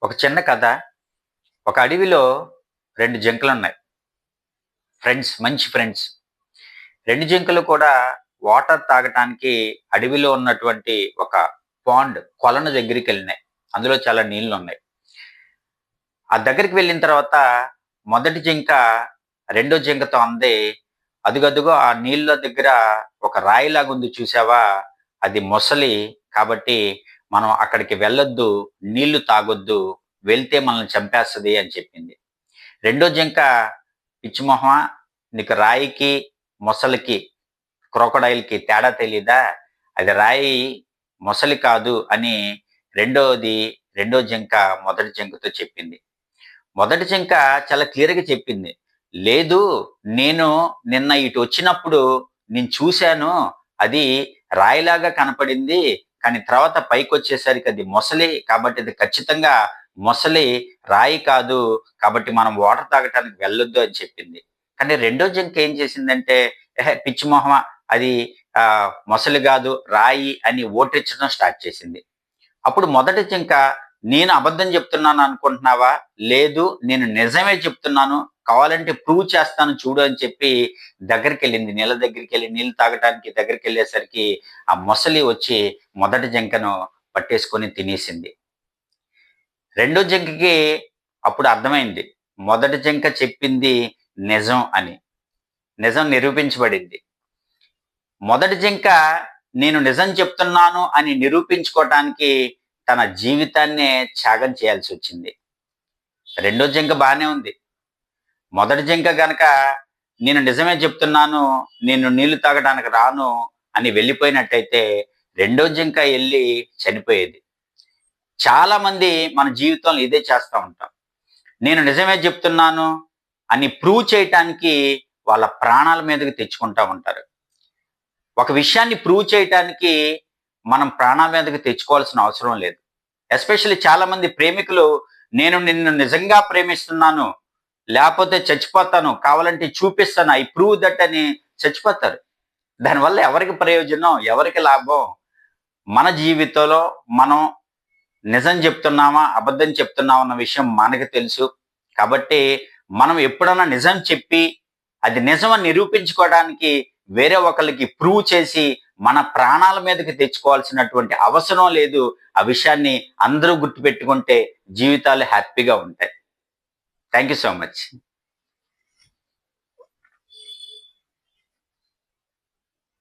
ఒక చిన్న కథ. ఒక అడవిలో 2 జింకలున్నాయి. మంచి ఫ్రెండ్స్. 2 జింకలు కూడా వాటర్ తాగటానికి అడవిలో ఉన్నటువంటి ఒక కొలను దగ్గరికెళ్ళినాయి. అందులో చాలా నీళ్లున్నాయి. ఆ దగ్గరికి వెళ్ళిన తర్వాత మొదటి జింక రెండో జింకతో అంది, "అదుగదుగో ఆ నీళ్ళ దగ్గర ఒక రాయిలాగుంది చూసావా? అది మొసలి. కాబట్టి మనం అక్కడికి వెళ్ళొద్దు, నీళ్లు తాగొద్దు. వెళ్తే మనల్ని చంపేస్తది" అని చెప్పింది. రెండో జింక, "పిచ్చి మొహమా! నీకు రాయికి, మొసలికి, క్రొకొడైల్‌కి తేడా తెలీదా? అది రాయి, మొసలి కాదు" అని రెండోది రెండో జింక మొదటి జింకతో చెప్పింది. మొదటి జింక చాలా క్లియర్‌గా చెప్పింది. "లేదు, నేను నిన్న ఇటొచ్చినప్పుడు నేను చూశాను. అది రాయిలాగా కనపడింది. కానీ తర్వాత పైకొచ్చేసరికి అది మొసలి. కాబట్టి అది ఖచ్చితంగా మొసలి, రాయి కాదు. కాబట్టి మనం వాటర్ తాగటానికి వెళ్ళొద్దు" అని చెప్పింది. కానీ రెండో జింక ఏం చేసిందంటే, "ఎహే! పిచ్చి మొహమా! అది మొసలి గాదు, రాయి" అని ఓటరిచ్చడం స్టార్ట్ చేసింది. అప్పుడు మొదటి జింక, "నేను అబద్ధం చెప్తున్నాను అనుకుంటున్నావా? లేదు, నేను నిజమే చెప్తున్నాను. కావాలంటే ప్రూవ్ చేస్తాను చూడు" అని చెప్పి దగ్గరికెళ్ళింది. నీళ్ళ దగ్గరికెళ్ళి నీళ్ళు తాగటానికి దగ్గరికెళ్ళేసరికి ఆ మొసలి వచ్చి మొదటి జింకను పట్టేసుకొని తినేసింది. రెండో జింకకి అప్పుడు అర్థమైంది. మొదటి జింక చెప్పింది నిజం అని. నిజం నిరూపించబడింది. మొదటి జింక నేను నిజం చెప్తున్నాను అని నిరూపించుకోవటానికి తన జీవితాన్నే త్యాగం చేయాల్సొచ్చింది. రెండో జింక బానే ఉంది. మొదటి జింక గనక నేను నిజమే చెప్తున్నాను, నేను నీళ్లు తాగడానికి రాను అని వెళ్ళిపోయినట్టయితే రెండో జింక ఎళ్లి చనిపోయేది. చాలామంది మన జీవితంలో ఇదే చేస్తా ఉంటాం. నేను నిజమే చెప్తున్నాను అని ప్రూవ్ చేయటానికి వాళ్ళ ప్రాణాల మీదకి తెచ్చుకుంటా ఉంటారు. ఒక విషయాన్ని ప్రూవ్ చేయటానికి మనం ప్రాణాల మీదకి తెచ్చుకోవాల్సిన అవసరం లేదు. ఎస్పెషల్లీ చాలామంది ప్రేమికులు, "నేను నిన్ను నిజంగా ప్రేమిస్తున్నాను, లేపోతే చచ్చిపోతాను, కావాలంటే చూపిస్తాను, ఐ ప్రూవ్ దట్" అని చచ్చిపోతారు. దానివల్ల ఎవరికి ప్రయోజనం? ఎవరికి లాభం? మన జీవితంలో మనం నిజం చెప్తున్నామా? అబద్ధం చెప్తున్నామా? అన్న విషయం మనకు తెలుసు. కాబట్టి మనం ఎప్పుడన్నా నిజం చెప్పి, అది నిజమని నిరూపించుకోవడానికి వేరే ఒకళ్ళకి ప్రూవ్ చేసి, మన ప్రాణాల మీదకి తెచ్చుకోవాల్సినటువంటి అవసరం లేదు. ఆ విషయాన్ని అందరూ గుర్తుపెట్టుకుంటే జీవితాలు హ్యాపీగా ఉంటాయి. Thank you so much.